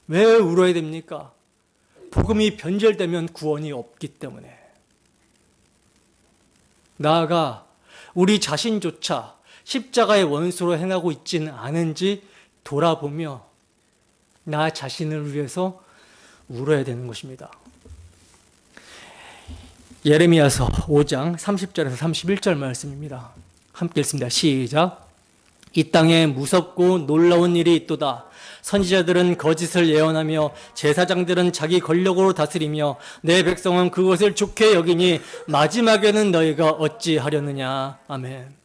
왜 울어야 됩니까? 복음이 변절되면 구원이 없기 때문에. 나아가 우리 자신조차 십자가의 원수로 행하고 있지는 않은지 돌아보며 나 자신을 위해서 울어야 되는 것입니다. 예레미야서 5장 30절에서 31절 말씀입니다. 함께 읽습니다. 시작. 이 땅에 무섭고 놀라운 일이 있도다. 선지자들은 거짓을 예언하며 제사장들은 자기 권력으로 다스리며 내 백성은 그것을 좋게 여기니 마지막에는 너희가 어찌하려느냐. 아멘.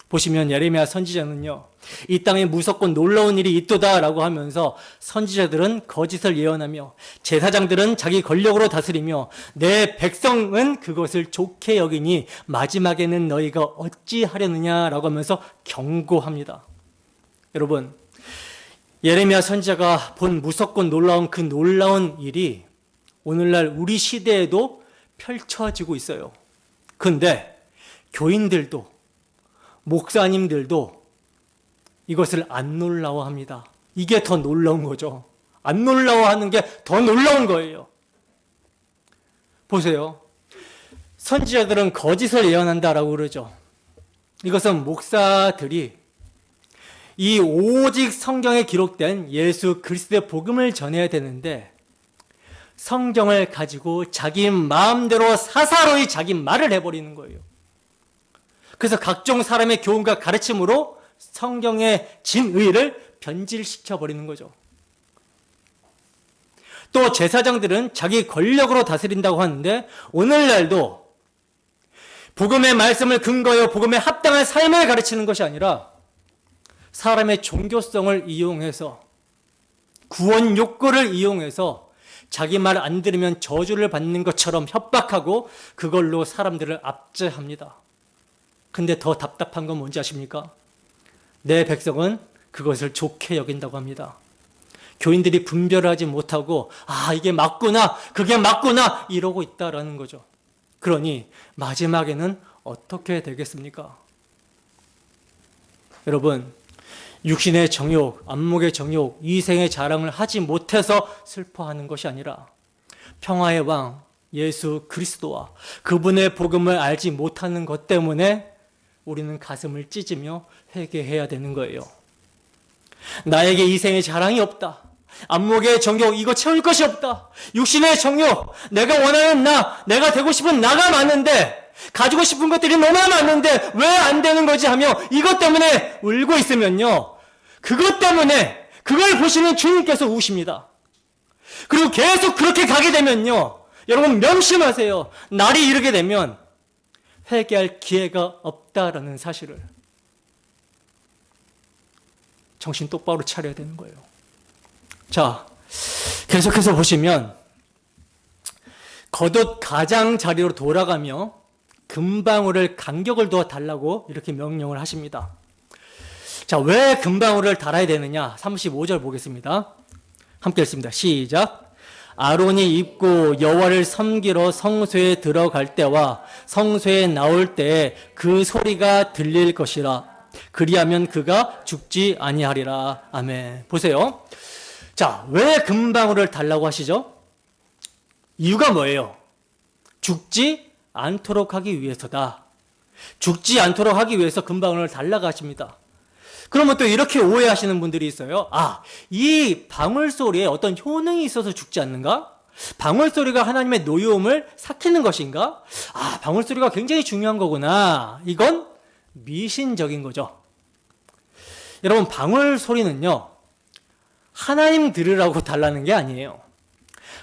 보시면 예레미야 선지자는요, 이 땅에 무섭고 놀라운 일이 있도다 라고 하면서 선지자들은 거짓을 예언하며 제사장들은 자기 권력으로 다스리며 내 백성은 그것을 좋게 여기니 마지막에는 너희가 어찌하려느냐 라고 하면서 경고합니다. 여러분, 예레미야 선지자가 본 무섭고 놀라운 그 놀라운 일이 오늘날 우리 시대에도 펼쳐지고 있어요. 그런데 교인들도 목사님들도 이것을 안 놀라워합니다. 이게 더 놀라운 거죠. 안 놀라워하는 게 더 놀라운 거예요. 보세요. 선지자들은 거짓을 예언한다라고 그러죠. 이것은 목사들이 이 오직 성경에 기록된 예수 그리스도의 복음을 전해야 되는데 성경을 가지고 자기 마음대로 사사로이 자기 말을 해버리는 거예요. 그래서 각종 사람의 교훈과 가르침으로 성경의 진의를 변질시켜 버리는 거죠. 또 제사장들은 자기 권력으로 다스린다고 하는데 오늘날도 복음의 말씀을 근거하여 복음에 합당한 삶을 가르치는 것이 아니라 사람의 종교성을 이용해서 구원 욕구를 이용해서 자기 말 안 들으면 저주를 받는 것처럼 협박하고 그걸로 사람들을 압제합니다. 근데 더 답답한 건 뭔지 아십니까? 내 백성은 그것을 좋게 여긴다고 합니다. 교인들이 분별을 하지 못하고 이게 맞구나, 그게 맞구나 이러고 있다라는 거죠. 그러니 마지막에는 어떻게 되겠습니까? 여러분, 육신의 정욕, 안목의 정욕, 이생의 자랑을 하지 못해서 슬퍼하는 것이 아니라 평화의 왕 예수 그리스도와 그분의 복음을 알지 못하는 것 때문에 우리는 가슴을 찢으며 회개해야 되는 거예요. 나에게 이생의 자랑이 없다. 안목의 정욕, 이거 채울 것이 없다. 육신의 정욕, 내가 원하는 내가 되고 싶은 나가 많은데, 가지고 싶은 것들이 너무 많은데 왜 안 되는 거지 하며 이것 때문에 울고 있으면요, 그것 때문에 그걸 보시는 주님께서 우십니다. 그리고 계속 그렇게 가게 되면요, 여러분 명심하세요. 날이 이르게 되면 회개할 기회가 없다라는 사실을 정신 똑바로 차려야 되는 거예요. 자, 계속해서 보시면 겉옷 가장자리로 돌아가며 금방울을 간격을 두어 달라고 이렇게 명령을 하십니다. 자, 왜 금방울을 달아야 되느냐? 35절 보겠습니다. 함께 읽습니다. 시작. 아론이 입고 여호와를 섬기러 성소에 들어갈 때와 성소에 나올 때에 그 소리가 들릴 것이라. 그리하면 그가 죽지 아니하리라. 아멘. 보세요. 자, 왜 금방울을 달라고 하시죠? 이유가 뭐예요? 죽지 않도록 하기 위해서다. 죽지 않도록 하기 위해서 금방울을 달라고 하십니다. 그러면 또 이렇게 오해하시는 분들이 있어요. 이 방울 소리에 어떤 효능이 있어서 죽지 않는가? 방울 소리가 하나님의 노여움을 삭히는 것인가? 방울 소리가 굉장히 중요한 거구나. 이건 미신적인 거죠. 여러분, 방울 소리는요, 하나님 들으라고 달라는 게 아니에요.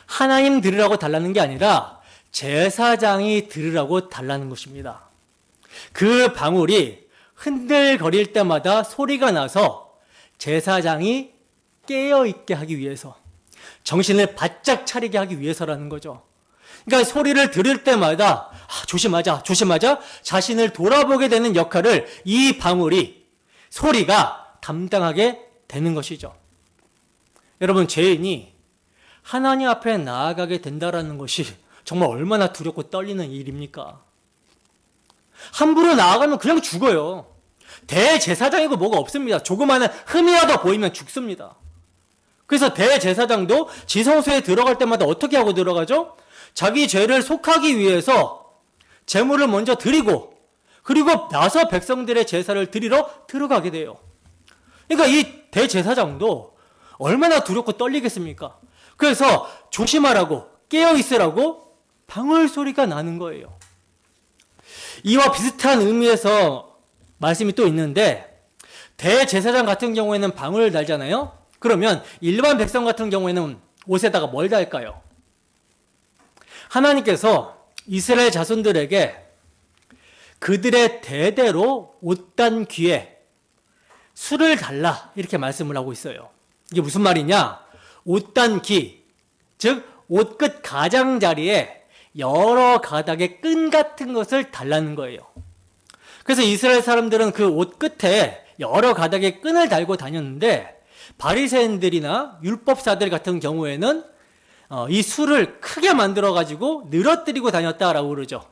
하나님 들으라고 달라는 게 아니라 제사장이 들으라고 달라는 것입니다. 그 방울이 흔들거릴 때마다 소리가 나서 제사장이 깨어있게 하기 위해서, 정신을 바짝 차리게 하기 위해서라는 거죠. 그러니까 소리를 들을 때마다 조심하자, 조심하자, 자신을 돌아보게 되는 역할을 이 방울이, 소리가 담당하게 되는 것이죠. 여러분, 죄인이 하나님 앞에 나아가게 된다는 것이 정말 얼마나 두렵고 떨리는 일입니까? 함부로 나아가면 그냥 죽어요. 대제사장이고 뭐가 없습니다. 조그마한 흠이라도 보이면 죽습니다. 그래서 대제사장도 지성소에 들어갈 때마다 어떻게 하고 들어가죠? 자기 죄를 속하기 위해서 제물을 먼저 드리고 그리고 나서 백성들의 제사를 드리러 들어가게 돼요. 그러니까 이 대제사장도 얼마나 두렵고 떨리겠습니까? 그래서 조심하라고 깨어있으라고 방울 소리가 나는 거예요. 이와 비슷한 의미에서 말씀이 또 있는데 대제사장 같은 경우에는 방울을 달잖아요. 그러면 일반 백성 같은 경우에는 옷에다가 뭘 달까요? 하나님께서 이스라엘 자손들에게 그들의 대대로 옷단 귀에 술을 달라 이렇게 말씀을 하고 있어요. 이게 무슨 말이냐? 옷단 귀, 즉 옷끝 가장자리에 여러 가닥의 끈 같은 것을 달라는 거예요. 그래서 이스라엘 사람들은 그 옷 끝에 여러 가닥의 끈을 달고 다녔는데 바리새인들이나 율법사들 같은 경우에는 이 술을 크게 만들어 가지고 늘어뜨리고 다녔다라고 그러죠.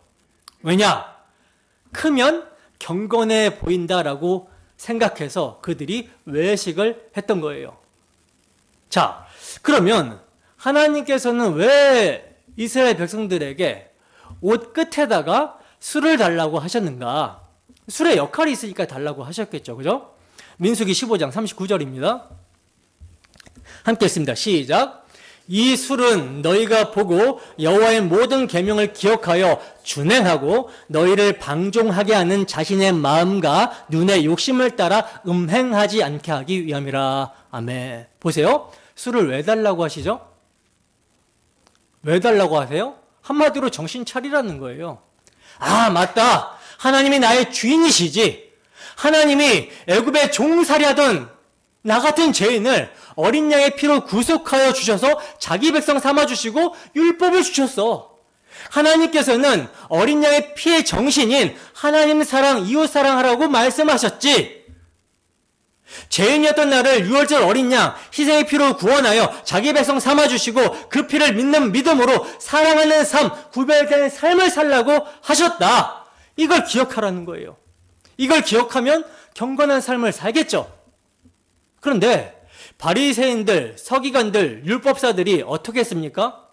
왜냐? 크면 경건해 보인다라고 생각해서 그들이 외식을 했던 거예요. 자, 그러면 하나님께서는 왜 이스라엘 백성들에게 옷 끝에다가 술을 달라고 하셨는가? 술의 역할이 있으니까 달라고 하셨겠죠. 그죠? 민수기 15장 39절입니다. 함께 읽습니다. 시작. 이 술은 너희가 보고 여호와의 모든 계명을 기억하여 준행하고 너희를 방종하게 하는 자신의 마음과 눈의 욕심을 따라 음행하지 않게 하기 위함이라. 아멘. 보세요. 술을 왜 달라고 하시죠? 왜 달라고 하세요? 한마디로 정신 차리라는 거예요. 아, 맞다. 하나님이 나의 주인이시지. 하나님이 애굽에 종살이하던 나 같은 죄인을 어린 양의 피로 구속하여 주셔서 자기 백성 삼아주시고 율법을 주셨어. 하나님께서는 어린 양의 피의 정신인 하나님 사랑, 이웃 사랑하라고 말씀하셨지. 죄인이었던 나를 유월절 어린 양 희생의 피로 구원하여 자기 백성 삼아주시고 그 피를 믿는 믿음으로 사랑하는 삶, 구별된 삶을 살라고 하셨다. 이걸 기억하라는 거예요. 이걸 기억하면 경건한 삶을 살겠죠. 그런데 바리새인들, 서기관들, 율법사들이 어떻게 했습니까?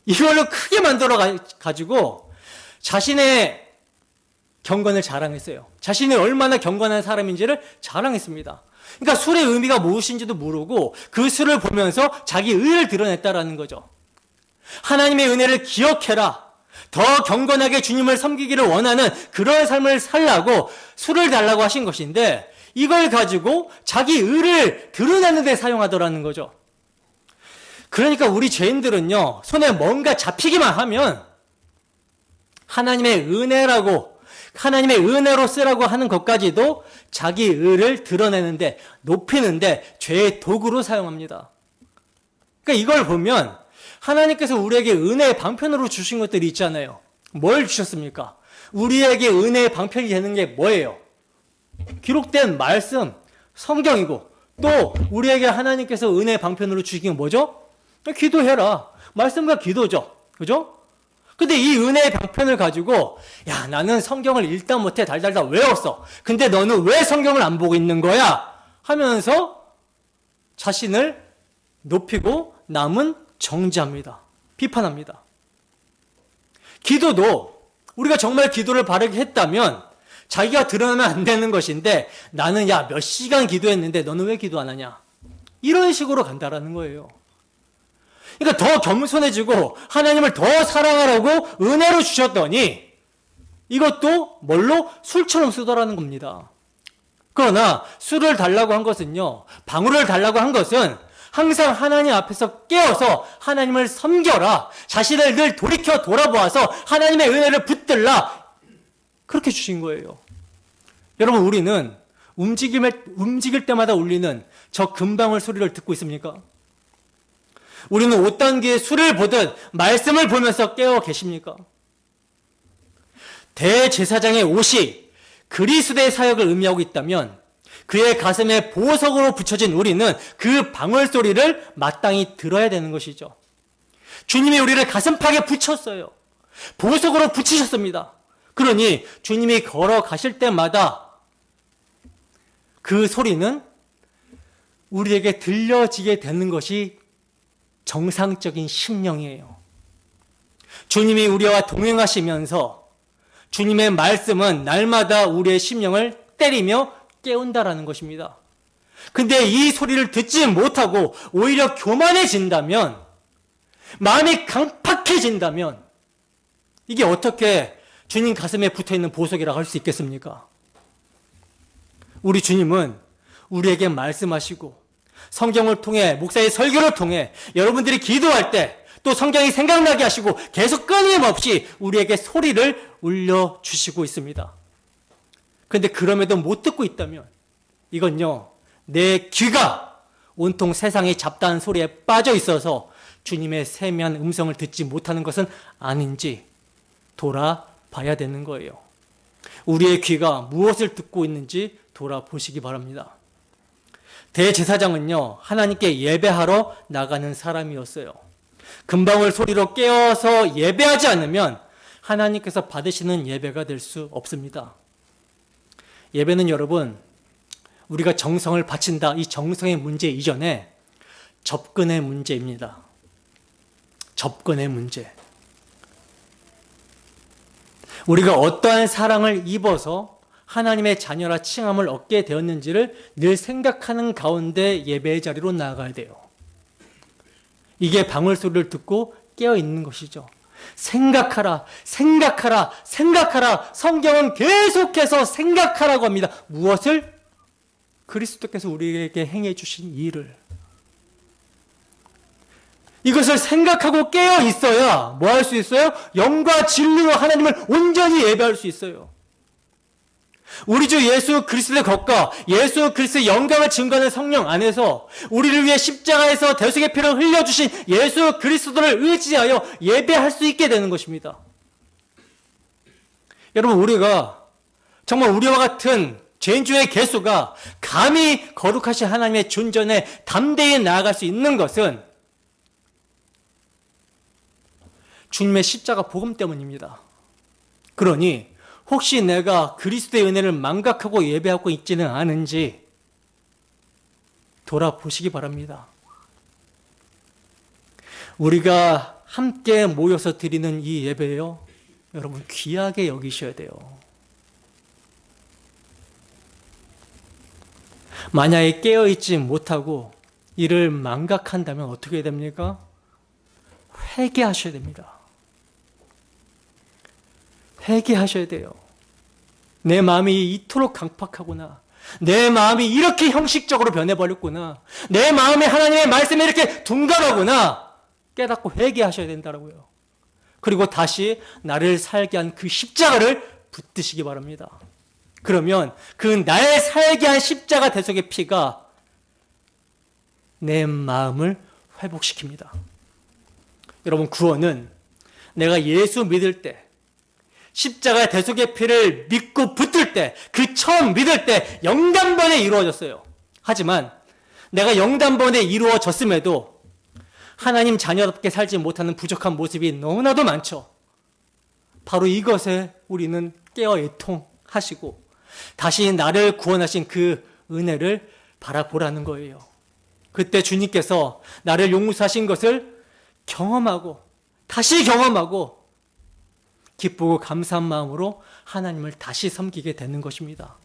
이걸로 크게 만들어 가지고 자신의 경건을 자랑했어요. 자신이 얼마나 경건한 사람인지를 자랑했습니다. 그러니까 술의 의미가 무엇인지도 모르고 그 술을 보면서 자기 의를 드러냈다라는 거죠. 하나님의 은혜를 기억해라. 더 경건하게 주님을 섬기기를 원하는 그런 삶을 살라고 술을 달라고 하신 것인데 이걸 가지고 자기 의를 드러내는 데 사용하더라는 거죠. 그러니까 우리 죄인들은요, 손에 뭔가 잡히기만 하면 하나님의 은혜라고, 하나님의 은혜로 쓰라고 하는 것까지도 자기 의를 드러내는데, 높이는데 죄의 도구로 사용합니다. 그러니까 이걸 보면 하나님께서 우리에게 은혜의 방편으로 주신 것들이 있잖아요. 뭘 주셨습니까? 우리에게 은혜의 방편이 되는 게 뭐예요? 기록된 말씀, 성경이고 또 우리에게 하나님께서 은혜의 방편으로 주신 게 뭐죠? 기도해라. 말씀과 기도죠. 그죠? 근데 이 은혜의 방편을 가지고 야, 나는 성경을 읽다 못해 달달달 외웠어. 근데 너는 왜 성경을 안 보고 있는 거야? 하면서 자신을 높이고 남은 정죄합니다. 비판합니다. 기도도 우리가 정말 기도를 바르게 했다면 자기가 드러나면 안 되는 것인데 나는 야, 몇 시간 기도했는데 너는 왜 기도 안 하냐? 이런 식으로 간다라는 거예요. 그러니까 더 겸손해지고 하나님을 더 사랑하라고 은혜로 주셨더니 이것도 뭘로? 술처럼 쓰더라는 겁니다. 그러나 술을 달라고 한 것은요, 방울을 달라고 한 것은 항상 하나님 앞에서 깨어서 하나님을 섬겨라. 자신을 늘 돌이켜 돌아보아서 하나님의 은혜를 붙들라. 그렇게 주신 거예요. 여러분, 우리는 움직일 때마다 울리는 저 금방울 소리를 듣고 있습니까? 우리는 옷단기에 술을 보듯 말씀을 보면서 깨어 계십니까? 대제사장의 옷이 그리스도의 사역을 의미하고 있다면 그의 가슴에 보석으로 붙여진 우리는 그 방울 소리를 마땅히 들어야 되는 것이죠. 주님이 우리를 가슴팍에 붙였어요. 보석으로 붙이셨습니다. 그러니 주님이 걸어가실 때마다 그 소리는 우리에게 들려지게 되는 것이 정상적인 심령이에요. 주님이 우리와 동행하시면서 주님의 말씀은 날마다 우리의 심령을 때리며 깨운다라는 것입니다. 근데 이 소리를 듣지 못하고 오히려 교만해진다면, 마음이 강팍해진다면 이게 어떻게 주님 가슴에 붙어있는 보석이라고 할 수 있겠습니까? 우리 주님은 우리에게 말씀하시고 성경을 통해, 목사의 설교를 통해 여러분들이 기도할 때 또 성경이 생각나게 하시고 계속 끊임없이 우리에게 소리를 울려주시고 있습니다. 그런데 그럼에도 못 듣고 있다면 이건요, 내 귀가 온통 세상의 잡다한 소리에 빠져 있어서 주님의 세미한 음성을 듣지 못하는 것은 아닌지 돌아봐야 되는 거예요. 우리의 귀가 무엇을 듣고 있는지 돌아보시기 바랍니다. 대제사장은요, 하나님께 예배하러 나가는 사람이었어요. 금방울 소리로 깨어서 예배하지 않으면 하나님께서 받으시는 예배가 될 수 없습니다. 예배는 여러분, 우리가 정성을 바친다, 이 정성의 문제 이전에 접근의 문제입니다. 접근의 문제. 우리가 어떠한 사랑을 입어서 하나님의 자녀라 칭함을 얻게 되었는지를 늘 생각하는 가운데 예배의 자리로 나아가야 돼요. 이게 방울소리를 듣고 깨어있는 것이죠. 생각하라, 생각하라, 생각하라. 성경은 계속해서 생각하라고 합니다. 무엇을? 그리스도께서 우리에게 행해 주신 일을. 이것을 생각하고 깨어 있어야 뭐 할 수 있어요? 영과 진리로 하나님을 온전히 예배할 수 있어요. 우리 주 예수 그리스도의 것과 예수 그리스도의 영광을 증거하는 성령 안에서 우리를 위해 십자가에서 대속의 피를 흘려주신 예수 그리스도를 의지하여 예배할 수 있게 되는 것입니다. 여러분, 우리가 정말 우리와 같은 죄인 중의 개수가 감히 거룩하신 하나님의 존전에 담대히 나아갈 수 있는 것은 주님의 십자가 복음 때문입니다. 그러니 혹시 내가 그리스도의 은혜를 망각하고 예배하고 있지는 않은지 돌아보시기 바랍니다. 우리가 함께 모여서 드리는 이 예배요, 여러분 귀하게 여기셔야 돼요. 만약에 깨어있지 못하고 이를 망각한다면 어떻게 됩니까? 회개하셔야 됩니다. 회개하셔야 돼요. 내 마음이 이토록 강팍하구나. 내 마음이 이렇게 형식적으로 변해버렸구나. 내 마음에 하나님의 말씀이 이렇게 둔감하구나. 깨닫고 회개하셔야 된다고요. 그리고 다시 나를 살게 한 그 십자가를 붙드시기 바랍니다. 그러면 그 나의 살게 한 십자가 대속의 피가 내 마음을 회복시킵니다. 여러분, 구원은 내가 예수 믿을 때, 십자가 대속의 피를 믿고 붙들 때, 그 처음 믿을 때 영단번에 이루어졌어요. 하지만 내가 영단번에 이루어졌음에도 하나님 자녀답게 살지 못하는 부족한 모습이 너무나도 많죠. 바로 이것에 우리는 깨어 애통하시고 다시 나를 구원하신 그 은혜를 바라보라는 거예요. 그때 주님께서 나를 용서하신 것을 경험하고 다시 경험하고 기쁘고 감사한 마음으로 하나님을 다시 섬기게 되는 것입니다.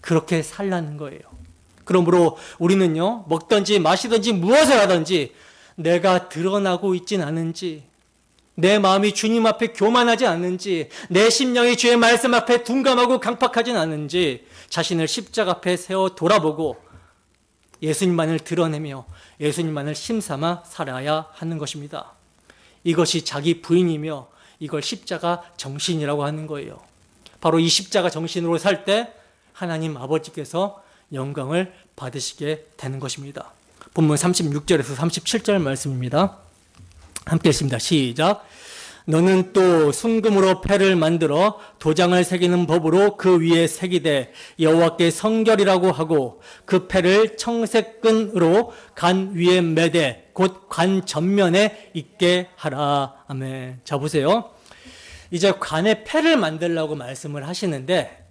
그렇게 살라는 거예요. 그러므로 우리는요, 먹든지 마시든지 무엇을 하든지 내가 드러나고 있진 않은지, 내 마음이 주님 앞에 교만하지 않은지, 내 심령이 주의 말씀 앞에 둔감하고 강팍하진 않은지 자신을 십자가 앞에 세워 돌아보고 예수님만을 드러내며 예수님만을 심삼아 살아야 하는 것입니다. 이것이 자기 부인이며 이걸 십자가 정신이라고 하는 거예요. 바로 이 십자가 정신으로 살 때 하나님 아버지께서 영광을 받으시게 되는 것입니다. 본문 36절에서 37절 말씀입니다. 함께 읽습니다. 시작. 너는 또 순금으로 패를 만들어 도장을 새기는 법으로 그 위에 새기되 여호와께 성결이라고 하고 그 패를 청색끈으로 관 위에 매되 곧 관 전면에 있게 하라. 아멘. 자, 보세요. 이제 관에 패를 만들라고 말씀을 하시는데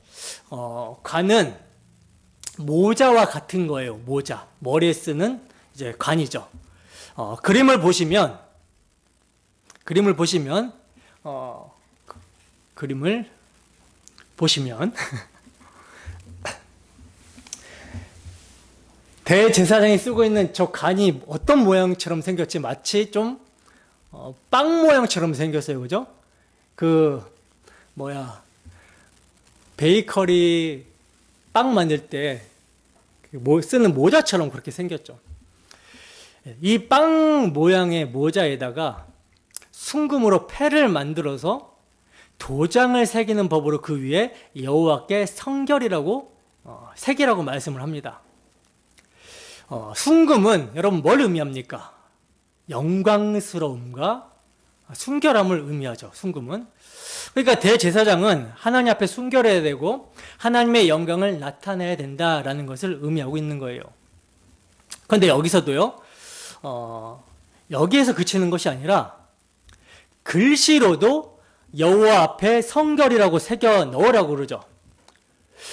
관은 모자와 같은 거예요. 모자. 머리에 쓰는 이제 관이죠. 그림을 보시면 그림을 보시면 대제사장이 쓰고 있는 저 관이 어떤 모양처럼 생겼지? 마치 좀 빵 모양처럼 생겼어요. 그죠? 베이커리 빵 만들 때 쓰는 모자처럼 그렇게 생겼죠. 이 빵 모양의 모자에다가 순금으로 패를 만들어서 도장을 새기는 법으로 그 위에 여호와께 성결이라고 새기라고 말씀을 합니다. 순금은 여러분 뭘 의미합니까? 영광스러움과 순결함을 의미하죠. 순금은. 그러니까 대제사장은 하나님 앞에 순결해야 되고 하나님의 영광을 나타내야 된다라는 것을 의미하고 있는 거예요. 그런데 여기서도요, 여기에서 그치는 것이 아니라 글씨로도 여호와 앞에 성결이라고 새겨 넣으라고 그러죠.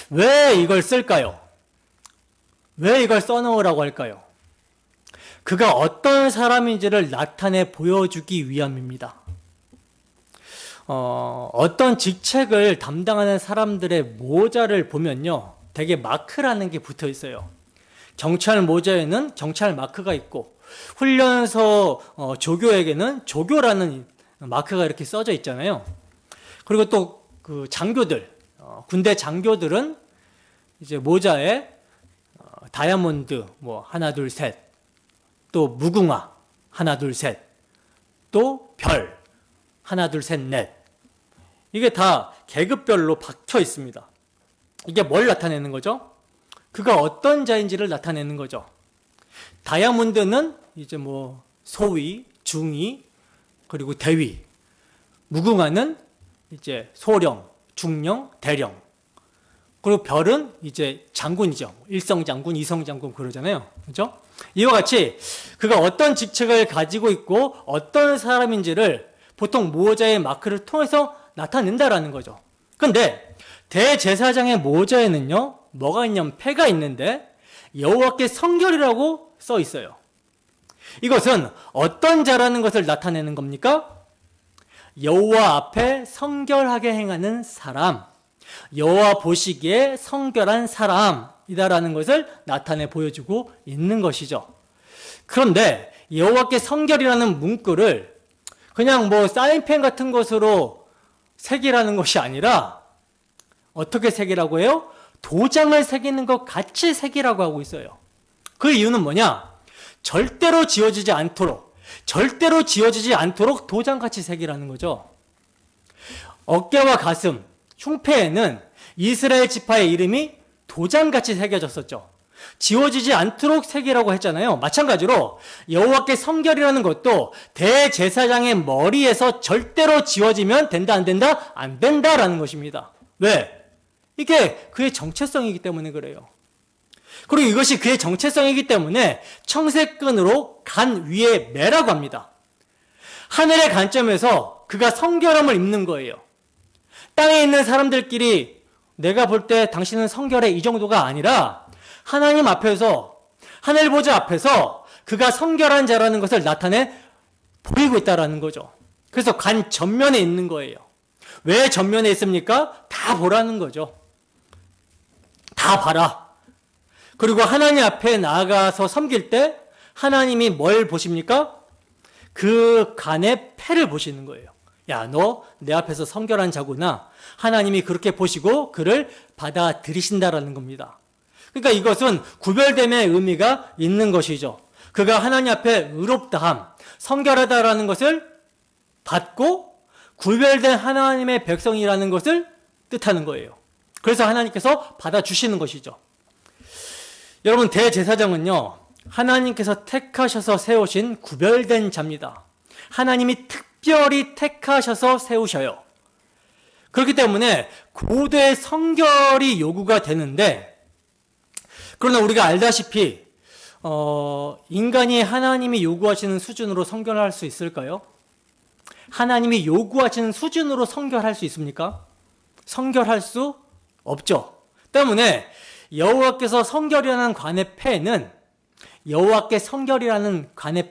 왜 이걸 쓸까요? 왜 이걸 써넣으라고 할까요? 그가 어떤 사람인지를 나타내 보여주기 위함입니다. 어떤 직책을 담당하는 사람들의 모자를 보면요, 되게 마크라는 게 붙어 있어요. 경찰 모자에는 경찰 마크가 있고, 훈련소 조교에게는 조교라는 마크가 이렇게 써져 있잖아요. 그리고 또 그 장교들, 군대 장교들은 이제 모자에 다이아몬드 하나 둘 셋, 또 무궁화 하나 둘 셋, 또 별 하나 둘 셋 넷, 이게 다 계급별로 박혀 있습니다. 이게 뭘 나타내는 거죠? 그가 어떤 자인지를 나타내는 거죠. 다이아몬드는 이제 소위, 중위, 그리고 대위. 무궁화는 이제 소령, 중령, 대령. 그리고 별은 이제 장군이죠. 일성장군, 이성장군 그러잖아요. 그죠? 이와 같이 그가 어떤 직책을 가지고 있고 어떤 사람인지를 보통 모자의 마크를 통해서 나타낸다라는 거죠. 근데 대제사장의 모자에는요, 뭐가 있냐면 패가 있는데 여호와께 성결이라고 써 있어요. 이것은 어떤 자라는 것을 나타내는 겁니까? 여호와 앞에 성결하게 행하는 사람, 여호와 보시기에 성결한 사람이다라는 것을 나타내 보여주고 있는 것이죠. 그런데 여호와께 성결이라는 문구를 그냥 사인펜 같은 것으로 새기라는 것이 아니라 어떻게 새기라고 해요? 도장을 새기는 것 같이 새기라고 하고 있어요. 그 이유는 뭐냐? 절대로 지워지지 않도록 도장같이 새기라는 거죠. 어깨와 가슴, 흉패에는 이스라엘 지파의 이름이 도장같이 새겨졌었죠. 지워지지 않도록 새기라고 했잖아요. 마찬가지로 여호와께 성결이라는 것도 대제사장의 머리에서 절대로 지워지면 된다, 안 된다? 안 된다라는 것입니다. 왜? 이게 그의 정체성이기 때문에 그래요. 그리고 이것이 그의 정체성이기 때문에 청색끈으로 간 위에 매라고 합니다. 하늘의 관점에서 그가 성결함을 입는 거예요. 땅에 있는 사람들끼리 내가 볼 때 당신은 성결해, 이 정도가 아니라 하나님 앞에서, 하늘 보좌 앞에서 그가 성결한 자라는 것을 나타내 보이고 있다라는 거죠. 그래서 관 전면에 있는 거예요. 왜 전면에 있습니까? 다 보라는 거죠. 다 봐라. 그리고 하나님 앞에 나아가서 섬길 때 하나님이 뭘 보십니까? 그 간의 패를 보시는 거예요. 야, 너 내 앞에서 성결한 자구나. 하나님이 그렇게 보시고 그를 받아들이신다라는 겁니다. 그러니까 이것은 구별됨의 의미가 있는 것이죠. 그가 하나님 앞에 의롭다함, 성결하다라는 것을 받고 구별된 하나님의 백성이라는 것을 뜻하는 거예요. 그래서 하나님께서 받아주시는 것이죠. 여러분, 대제사장은요, 하나님께서 택하셔서 세우신 구별된 자입니다. 하나님이 특별히 택하셔서 세우셔요. 그렇기 때문에 고도의 성결이 요구가 되는데, 그러나 우리가 알다시피 인간이 하나님이 요구하시는 수준으로 성결할 수 있을까요? 하나님이 요구하시는 수준으로 성결할 수 있습니까? 성결할 수 없죠. 때문에 여호와께서 성결이라는 관의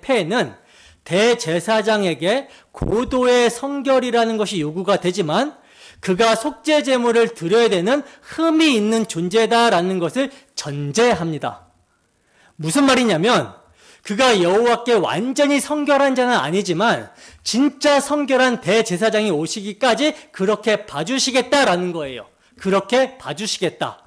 폐는 대제사장에게 고도의 성결이라는 것이 요구가 되지만 그가 속죄 제물을 드려야 되는 흠이 있는 존재다라는 것을 전제합니다. 무슨 말이냐면 그가 여호와께 완전히 성결한 자는 아니지만 진짜 성결한 대제사장이 오시기까지 그렇게 봐주시겠다라는 거예요. 그렇게 봐주시겠다.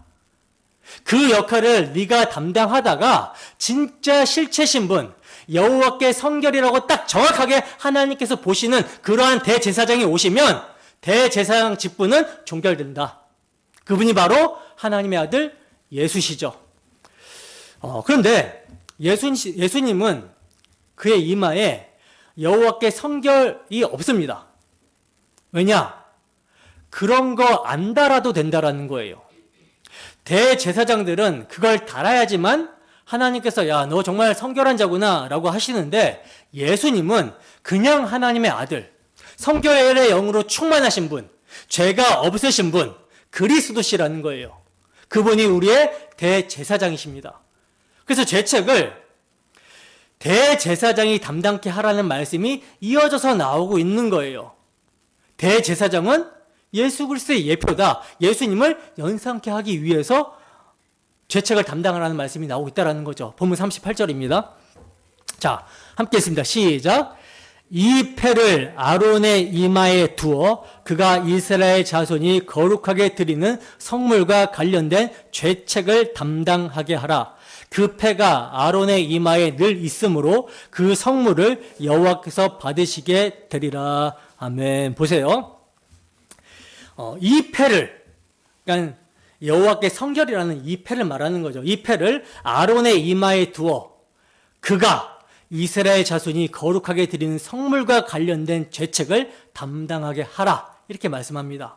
그 역할을 네가 담당하다가 진짜 실체 신분, 여호와께 성결이라고 딱 정확하게 하나님께서 보시는 그러한 대제사장이 오시면 대제사장 직분은 종결된다. 그분이 바로 하나님의 아들 예수시죠. 그런데 예수님은 그의 이마에 여호와께 성결이 없습니다. 왜냐? 그런 거 안 달아도 된다라는 거예요. 대제사장들은 그걸 달아야지만 하나님께서 야, 너 정말 성결한 자구나 라고 하시는데 예수님은 그냥 하나님의 아들, 성결의 영으로 충만하신 분, 죄가 없으신 분, 그리스도시라는 거예요. 그분이 우리의 대제사장이십니다. 그래서 죄책을 대제사장이 담당케 하라는 말씀이 이어져서 나오고 있는 거예요. 대제사장은 예수 그리스도의 예표다. 예수님을 연상케 하기 위해서 죄책을 담당하라는 말씀이 나오고 있다는 거죠. 본문 38절입니다. 자, 함께 했습니다. 시작. 이 패를 아론의 이마에 두어 그가 이스라엘 자손이 거룩하게 드리는 성물과 관련된 죄책을 담당하게 하라. 그 패가 아론의 이마에 늘 있으므로 그 성물을 여호와께서 받으시게 되리라. 아멘. 보세요. 이 패를, 그러니까 여호와께 성결이라는 이 패를 말하는 거죠. 이 패를 아론의 이마에 두어 그가 이스라엘 자손이 거룩하게 드리는 성물과 관련된 죄책을 담당하게 하라. 이렇게 말씀합니다.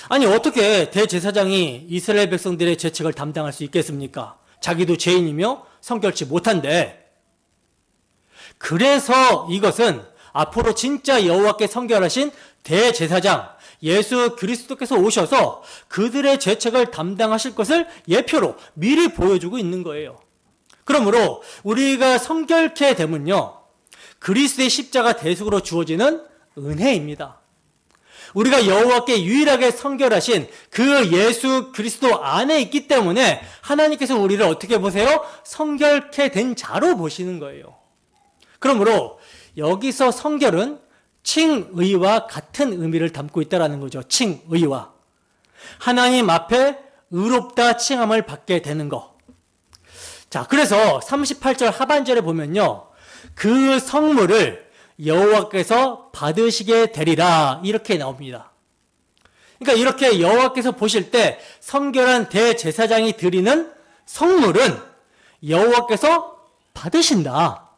아니, 어떻게 대제사장이 이스라엘 백성들의 죄책을 담당할 수 있겠습니까? 자기도 죄인이며 성결치 못한데. 그래서 이것은 앞으로 진짜 여호와께 성결하신 대제사장 예수 그리스도께서 오셔서 그들의 죄책을 담당하실 것을 예표로 미리 보여주고 있는 거예요. 그러므로 우리가 성결케 되면요, 그리스도의 십자가 대속으로 주어지는 은혜입니다. 우리가 여호와께 유일하게 성결하신 그 예수 그리스도 안에 있기 때문에 하나님께서 우리를 어떻게 보세요? 성결케 된 자로 보시는 거예요. 그러므로 여기서 성결은 칭의와 같은 의미를 담고 있다는 거죠. 칭의와. 하나님 앞에 의롭다 칭함을 받게 되는 거. 자, 그래서 38절 하반절에 보면요, 그 성물을 여호와께서 받으시게 되리라 이렇게 나옵니다. 그러니까 이렇게 여호와께서 보실 때 성결한 대제사장이 드리는 성물은 여호와께서 받으신다.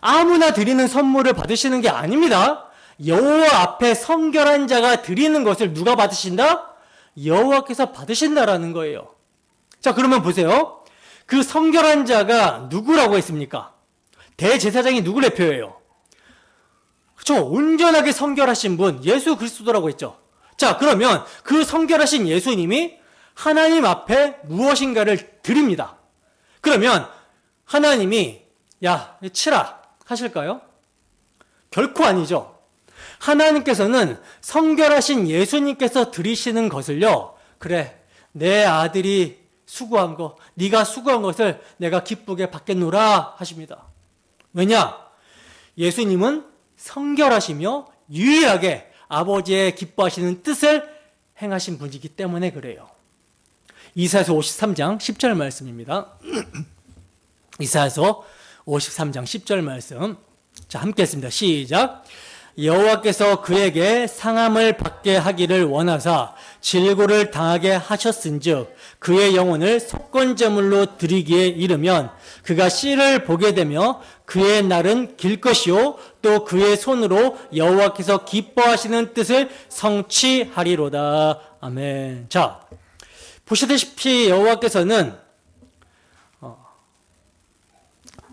아무나 드리는 선물을 받으시는 게 아닙니다. 여호와 앞에 성결한 자가 드리는 것을 누가 받으신다? 여호와께서 받으신다라는 거예요. 자, 그러면 보세요. 그 성결한 자가 누구라고 했습니까? 대제사장이 누구를 대표해요? 그렇죠. 온전하게 성결하신 분, 예수 그리스도라고 했죠. 자, 그러면 그 성결하신 예수님이 하나님 앞에 무엇인가를 드립니다. 그러면 하나님이 야, 치라 하실까요? 결코 아니죠. 하나님께서는 성결하신 예수님께서 드리시는 것을요, 그래, 내 아들이 수고한 거, 네가 수고한 것을 내가 기쁘게 받겠노라 하십니다. 왜냐? 예수님은 성결하시며 유일하게 아버지의 기뻐하시는 뜻을 행하신 분이기 때문에 그래요. 이사야서 53장 10절 말씀입니다. 이사야서 53장 10절 말씀. 자, 함께 했습니다. 시작. 여호와께서 그에게 상함을 받게 하기를 원하사 질고를 당하게 하셨은즉 그의 영혼을 속건제물로 드리기에 이르면 그가 씨를 보게 되며 그의 날은 길 것이요 또 그의 손으로 여호와께서 기뻐하시는 뜻을 성취하리로다. 아멘. 자, 보시다시피 여호와께서는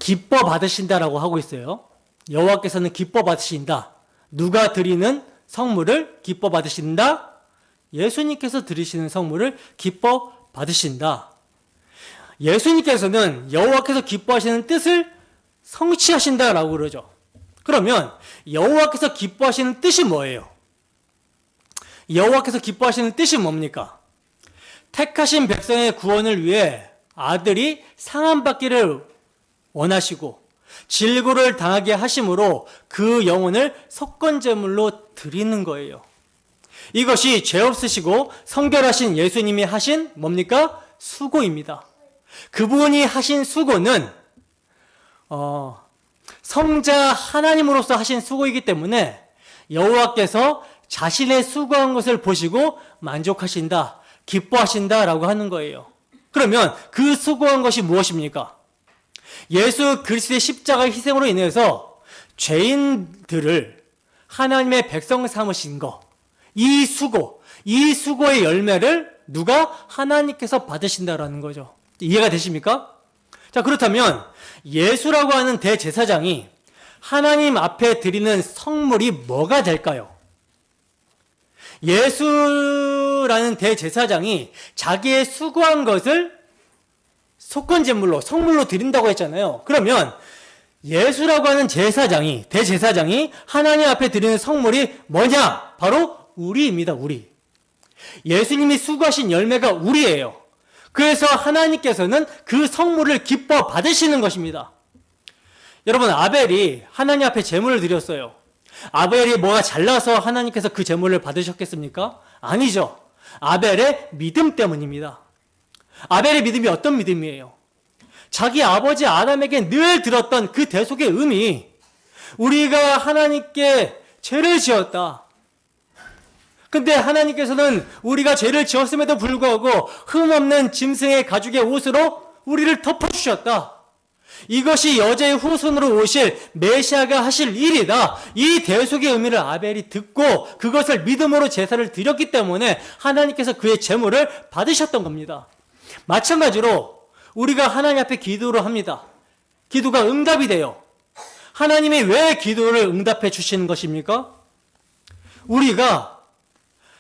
기뻐 받으신다라고 하고 있어요. 여호와께서는 기뻐 받으신다. 누가 드리는 성물을 기뻐 받으신다? 예수님께서 드리시는 성물을 기뻐 받으신다. 예수님께서는 여호와께서 기뻐하시는 뜻을 성취하신다라고 그러죠. 그러면 여호와께서 기뻐하시는 뜻이 뭐예요? 여호와께서 기뻐하시는 뜻이 뭡니까? 택하신 백성의 구원을 위해 아들이 상함받기를 원하시고 질고를 당하게 하심으로 그 영혼을 속건제물로 드리는 거예요. 이것이 죄 없으시고 성결하신 예수님이 하신 뭡니까? 수고입니다. 그분이 하신 수고는 성자 하나님으로서 하신 수고이기 때문에 여호와께서 자신의 수고한 것을 보시고 만족하신다, 기뻐하신다라고 하는 거예요. 그러면 그 수고한 것이 무엇입니까? 예수 그리스도의 십자가의 희생으로 인해서 죄인들을 하나님의 백성 삼으신 것, 이 수고의 열매를 누가? 하나님께서 받으신다라는 거죠. 이해가 되십니까? 자, 그렇다면 예수라고 하는 대제사장이 하나님 앞에 드리는 성물이 뭐가 될까요? 예수라는 대제사장이 자기의 수고한 것을 속건제물로, 성물로 드린다고 했잖아요. 그러면 예수라고 하는 대제사장이 하나님 앞에 드리는 성물이 뭐냐? 바로 우리입니다, 우리. 예수님이 수고하신 열매가 우리예요. 그래서 하나님께서는 그 성물을 기뻐 받으시는 것입니다. 여러분, 아벨이 하나님 앞에 제물을 드렸어요. 아벨이 뭐가 잘나서 하나님께서 그 제물을 받으셨겠습니까? 아니죠. 아벨의 믿음 때문입니다. 아벨의 믿음이 어떤 믿음이에요? 자기 아버지 아담에게 늘 들었던 그 대속의 의미, 우리가 하나님께 죄를 지었다. 근데 하나님께서는 우리가 죄를 지었음에도 불구하고 흠없는 짐승의 가죽의 옷으로 우리를 덮어주셨다. 이것이 여자의 후손으로 오실 메시아가 하실 일이다. 이 대속의 의미를 아벨이 듣고 그것을 믿음으로 제사를 드렸기 때문에 하나님께서 그의 제물을 받으셨던 겁니다. 마찬가지로 우리가 하나님 앞에 기도를 합니다. 기도가 응답이 돼요. 하나님이 왜 기도를 응답해 주시는 것입니까? 우리가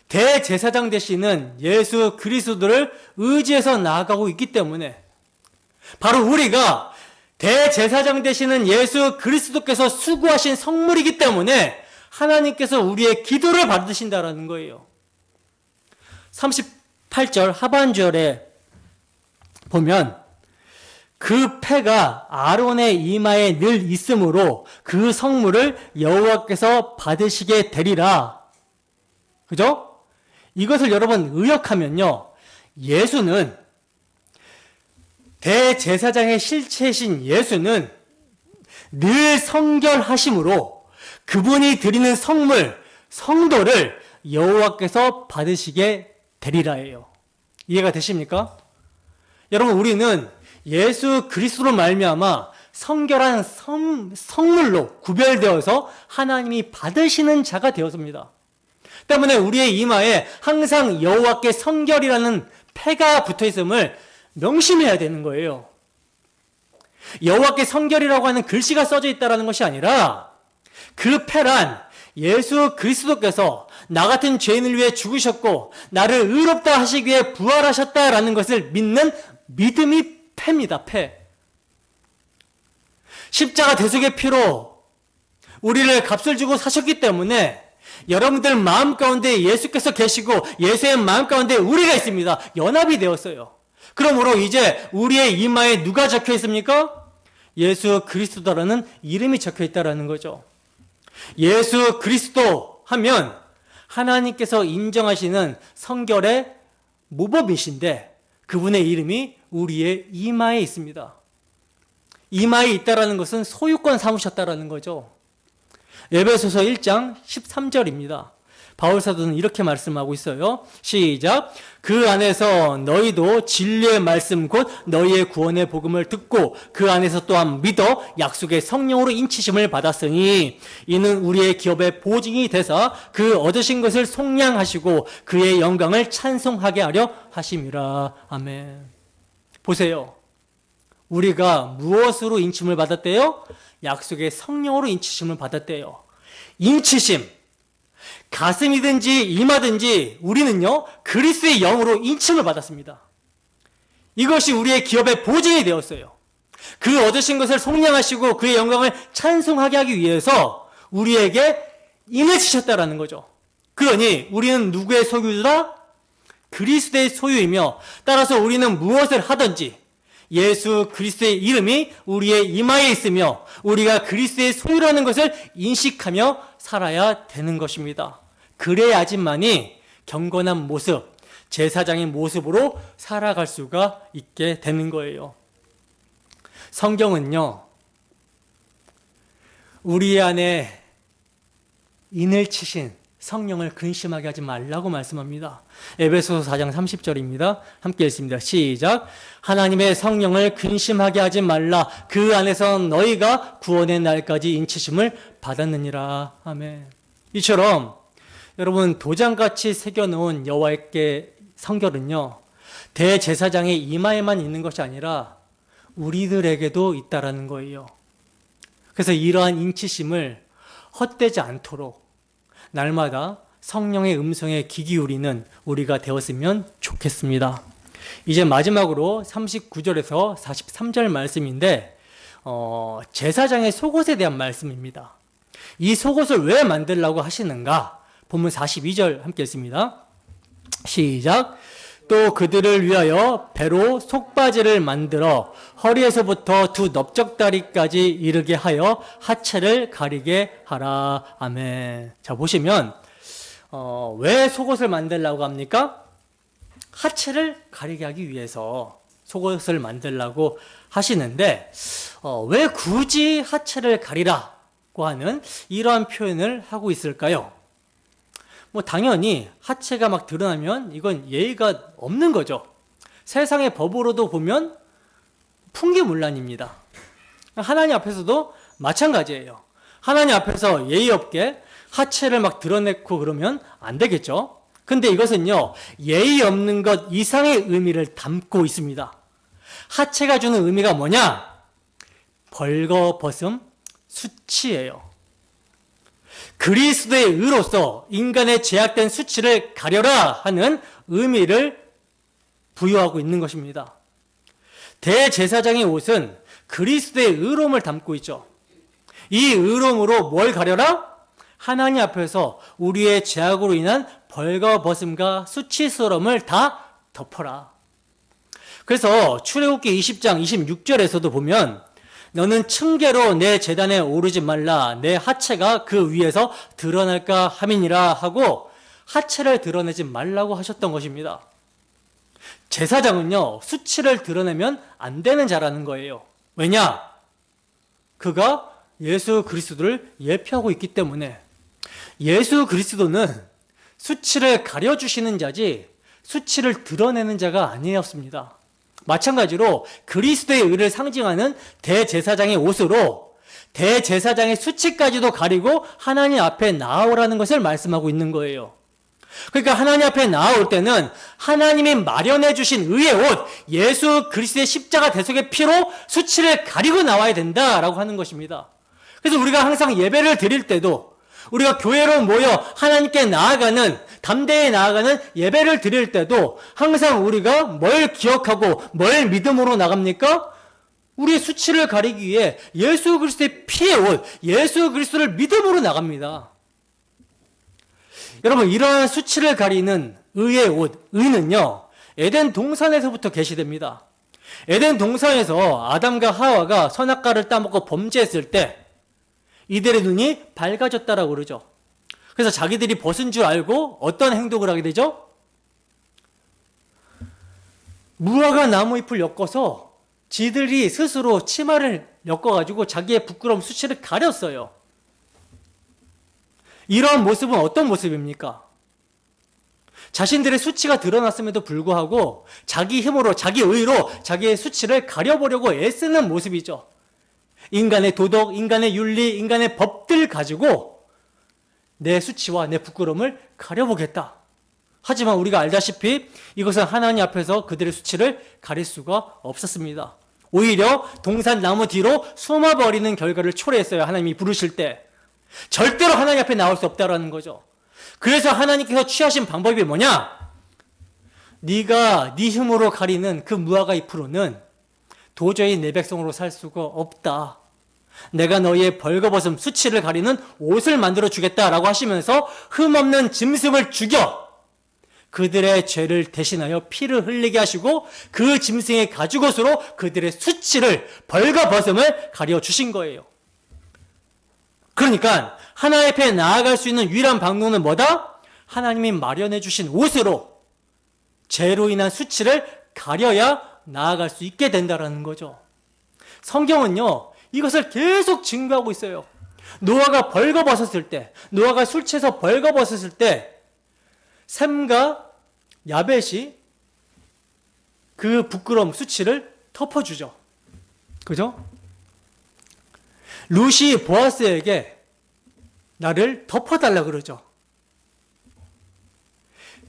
대제사장 되시는 예수 그리스도를 의지해서 나아가고 있기 때문에, 바로 우리가 대제사장 되시는 예수 그리스도께서 수고하신 성물이기 때문에 하나님께서 우리의 기도를 받으신다라는 거예요. 38절 하반절에 보면 그 패가 아론의 이마에 늘 있으므로 그 성물을 여호와께서 받으시게 되리라. 그죠? 이것을 여러분 의역하면요, 예수는, 대제사장의 실체이신 예수는 늘 성결하심으로 그분이 드리는 성물, 성도를 여호와께서 받으시게 되리라예요. 이해가 되십니까? 여러분, 우리는 예수 그리스도로 말미암아 성결한 성물로 구별되어서 하나님이 받으시는 자가 되었습니다. 때문에 우리의 이마에 항상 여호와께 성결이라는 패가 붙어있음을 명심해야 되는 거예요. 여호와께 성결이라고 하는 글씨가 써져 있다는 것이 아니라 그 패란 예수 그리스도께서 나 같은 죄인을 위해 죽으셨고 나를 의롭다 하시기 위해 부활하셨다라는 것을 믿는 믿음이 패입니다. 패. 십자가 대속의 피로 우리를 값을 주고 사셨기 때문에 여러분들 마음 가운데 예수께서 계시고 예수의 마음 가운데 우리가 있습니다. 연합이 되었어요. 그러므로 이제 우리의 이마에 누가 적혀 있습니까? 예수 그리스도라는 이름이 적혀 있다라는 거죠. 예수 그리스도 하면 하나님께서 인정하시는 성결의 모범이신데 그분의 이름이 우리의 이마에 있습니다. 이마에 있다라는 것은 소유권 삼으셨다라는 거죠. 에베소서 1장 13절입니다. 바울 사도는 이렇게 말씀하고 있어요. 시작. 그 안에서 너희도 진리의 말씀 곧 너희의 구원의 복음을 듣고 그 안에서 또한 믿어 약속의 성령으로 인치심을 받았으니 이는 우리의 기업의 보증이 되사 그 얻으신 것을 속량하시고 그의 영광을 찬송하게 하려 하심이라. 아멘. 보세요. 우리가 무엇으로 인침을 받았대요? 약속의 성령으로 인치심을 받았대요. 인치심, 가슴이든지 이마든지 우리는요 그리스도의 영으로 인침을 받았습니다. 이것이 우리의 기업의 보증이 되었어요. 그 얻으신 것을 속량하시고 그의 영광을 찬송하게 하기 위해서 우리에게 인을 치셨다라는 거죠. 그러니 우리는 누구의 소유다? 그리스도의 소유이며, 따라서 우리는 무엇을 하든지 예수 그리스도의 이름이 우리의 이마에 있으며 우리가 그리스도의 소유라는 것을 인식하며 살아야 되는 것입니다. 그래야지만이 경건한 모습, 제사장의 모습으로 살아갈 수가 있게 되는 거예요. 성경은요, 우리 안에 인을 치신 성령을 근심하게 하지 말라고 말씀합니다. 에베소서 4장 30절입니다. 함께 읽습니다. 시작. 하나님의 성령을 근심하게 하지 말라. 그 안에서 너희가 구원의 날까지 인치심을 받았느니라. 아멘. 이처럼 여러분, 도장같이 새겨놓은 여호와의 성결은요, 대제사장의 이마에만 있는 것이 아니라 우리들에게도 있다라는 거예요. 그래서 이러한 인치심을 헛되지 않도록 날마다 성령의 음성에 귀 기울이는 우리가 되었으면 좋겠습니다. 이제 마지막으로 39절에서 43절 말씀인데, 제사장의 속옷에 대한 말씀입니다. 이 속옷을 왜 만들려고 하시는가? 본문 42절 함께 읽습니다. 시작. 또 그들을 위하여 배로 속바지를 만들어 허리에서부터 두 넓적다리까지 이르게 하여 하체를 가리게 하라. 아멘. 자, 보시면 왜 속옷을 만들려고 합니까? 하체를 가리게 하기 위해서 속옷을 만들려고 하시는데, 왜 굳이 하체를 가리라고 하는 이러한 표현을 하고 있을까요? 당연히 하체가 막 드러나면 이건 예의가 없는 거죠. 세상의 법으로도 보면 풍기문란입니다. 하나님 앞에서도 마찬가지예요. 하나님 앞에서 예의 없게 하체를 막 드러내고 그러면 안 되겠죠. 근데 이것은요, 예의 없는 것 이상의 의미를 담고 있습니다. 하체가 주는 의미가 뭐냐? 벌거벗음, 수치예요. 그리스도의 의로서 인간의 제약된 수치를 가려라 하는 의미를 부여하고 있는 것입니다. 대제사장의 옷은 그리스도의 의로움을 담고 있죠. 이 의로움으로 뭘 가려라? 하나님 앞에서 우리의 죄악으로 인한 벌거벗음과 수치스러움을 다 덮어라. 그래서 출애굽기 20장 26절에서도 보면, 너는 층계로 내 제단에 오르지 말라. 내 하체가 그 위에서 드러날까 함이니라 하고 하체를 드러내지 말라고 하셨던 것입니다. 제사장은요, 수치를 드러내면 안 되는 자라는 거예요. 왜냐? 그가 예수 그리스도를 예표하고 있기 때문에. 예수 그리스도는 수치를 가려주시는 자지 수치를 드러내는 자가 아니었습니다. 마찬가지로 그리스도의 의를 상징하는 대제사장의 옷으로 대제사장의 수치까지도 가리고 하나님 앞에 나아오라는 것을 말씀하고 있는 거예요. 그러니까 하나님 앞에 나아올 때는 하나님이 마련해 주신 의의 옷, 예수 그리스도의 십자가 대속의 피로 수치를 가리고 나와야 된다라고 하는 것입니다. 그래서 우리가 항상 예배를 드릴 때도, 우리가 교회로 모여 하나님께 나아가는, 담대히 나아가는 예배를 드릴 때도 항상 우리가 뭘 기억하고 뭘 믿음으로 나갑니까? 우리의 수치를 가리기 위해 예수 그리스도의 피의 옷, 예수 그리스도를 믿음으로 나갑니다. 여러분, 이러한 수치를 가리는 의의 옷, 의는요, 에덴 동산에서부터 계시됩니다. 에덴 동산에서 아담과 하와가 선악과를 따먹고 범죄했을 때 이들의 눈이 밝아졌다라고 그러죠. 그래서 자기들이 벗은 줄 알고 어떤 행동을 하게 되죠? 무화과 나무 잎을 엮어서 지들이 스스로 치마를 엮어가지고 자기의 부끄러움, 수치를 가렸어요. 이러한 모습은 어떤 모습입니까? 자신들의 수치가 드러났음에도 불구하고 자기 힘으로, 자기 의로 자기의 수치를 가려보려고 애쓰는 모습이죠. 인간의 도덕, 인간의 윤리, 인간의 법들 가지고 내 수치와 내 부끄러움을 가려보겠다. 하지만 우리가 알다시피 이것은 하나님 앞에서 그들의 수치를 가릴 수가 없었습니다. 오히려 동산 나무 뒤로 숨어버리는 결과를 초래했어요. 하나님이 부르실 때. 절대로 하나님 앞에 나올 수 없다라는 거죠. 그래서 하나님께서 취하신 방법이 뭐냐? 네가 네 힘으로 가리는 그 무화과 잎으로는 도저히 내 백성으로 살 수가 없다. 내가 너희의 벌거벗음 수치를 가리는 옷을 만들어 주겠다라고 하시면서 흠없는 짐승을 죽여 그들의 죄를 대신하여 피를 흘리게 하시고 그 짐승의 가죽옷으로 그들의 수치를 벌거벗음을 가려 주신 거예요. 그러니까 하나님 앞에 나아갈 수 있는 유일한 방법은 뭐다? 하나님이 마련해 주신 옷으로 죄로 인한 수치를 가려야 나아갈 수 있게 된다는 거죠. 성경은요, 이것을 계속 증거하고 있어요. 노아가 벌거벗었을 때, 노아가 술 취해서 벌거벗었을 때 셈과 야벳이 그 부끄러움, 수치를 덮어주죠. 그죠? 룻이 보아스에게 나를 덮어달라 그러죠.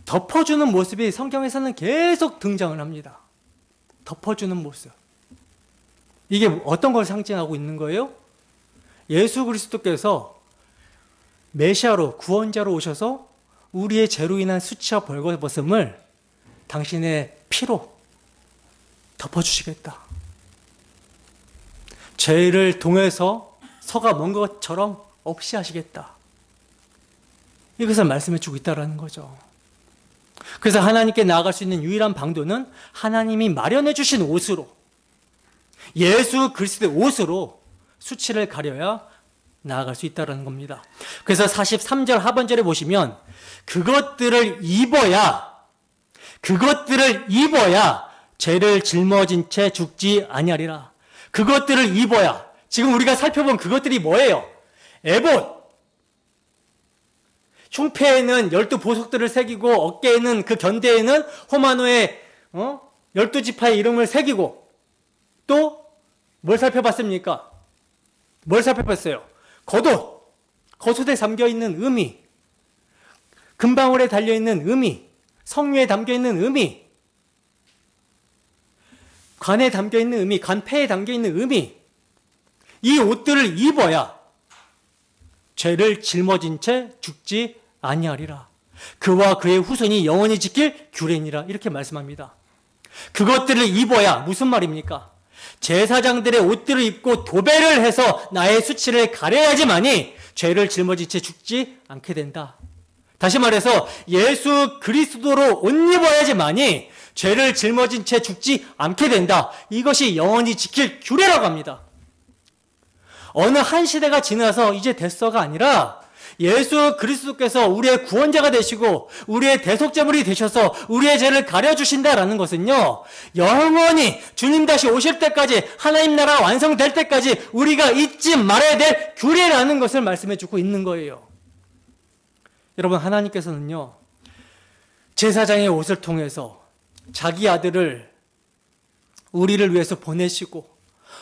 덮어주는 모습이 성경에서는 계속 등장을 합니다. 덮어주는 모습. 이게 어떤 걸 상징하고 있는 거예요? 예수 그리스도께서 메시아로, 구원자로 오셔서 우리의 죄로 인한 수치와 벌거벗음을 당신의 피로 덮어주시겠다. 죄를 동해서 서가 먼 것처럼 없이 하시겠다. 이것을 말씀해 주고 있다는 거죠. 그래서 하나님께 나아갈 수 있는 유일한 방도는 하나님이 마련해 주신 옷으로, 예수 그리스도의 옷으로 수치를 가려야 나아갈 수 있다는 겁니다. 그래서 43절 하반절에 보시면 그것들을 입어야 죄를 짊어진 채 죽지 아니하리라. 그것들을 입어야, 지금 우리가 살펴본 그것들이 뭐예요? 에봇, 흉패에는 12보석들을 새기고 어깨에는, 그 견대에는 호마노의 12지파의 이름을 새기고, 또 뭘 살펴봤습니까? 뭘 살펴봤어요? 겉옷, 겉옷에 담겨있는 의미, 금방울에 달려있는 의미, 성류에 담겨있는 의미, 관에 담겨있는 의미, 관패에 담겨있는 의미, 이 옷들을 입어야 죄를 짊어진 채 죽지 아니하리라. 그와 그의 후손이 영원히 지킬 규례니라. 이렇게 말씀합니다. 그것들을 입어야 무슨 말입니까? 제사장들의 옷들을 입고 도배를 해서 나의 수치를 가려야지만이 죄를 짊어진 채 죽지 않게 된다. 다시 말해서 예수 그리스도로 옷 입어야지만이 죄를 짊어진 채 죽지 않게 된다. 이것이 영원히 지킬 규례라고 합니다. 어느 한 시대가 지나서 이제 됐어가 아니라 예수 그리스도께서 우리의 구원자가 되시고 우리의 대속제물이 되셔서 우리의 죄를 가려주신다라는 것은요, 영원히 주님 다시 오실 때까지, 하나님 나라 완성될 때까지 우리가 잊지 말아야 될 규례라는 것을 말씀해 주고 있는 거예요. 여러분, 하나님께서는요, 제사장의 옷을 통해서 자기 아들을 우리를 위해서 보내시고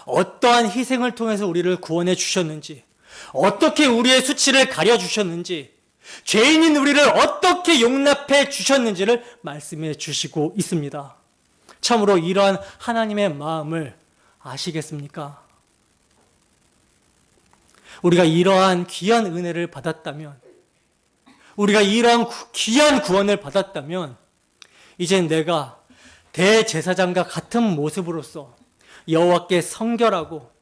어떠한 희생을 통해서 우리를 구원해 주셨는지, 어떻게 우리의 수치를 가려주셨는지, 죄인인 우리를 어떻게 용납해 주셨는지를 말씀해 주시고 있습니다. 참으로 이러한 하나님의 마음을 아시겠습니까? 우리가 이러한 귀한 은혜를 받았다면, 우리가 이러한 귀한 구원을 받았다면, 이젠 내가 대제사장과 같은 모습으로서 여호와께 성결하고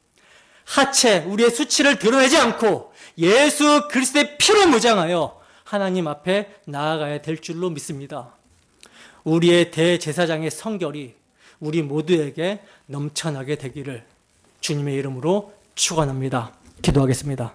하체, 우리의 수치를 드러내지 않고 예수 그리스도의 피로 무장하여 하나님 앞에 나아가야 될 줄로 믿습니다. 우리의 대제사장의 성결이 우리 모두에게 넘쳐나게 되기를 주님의 이름으로 축원합니다. 기도하겠습니다.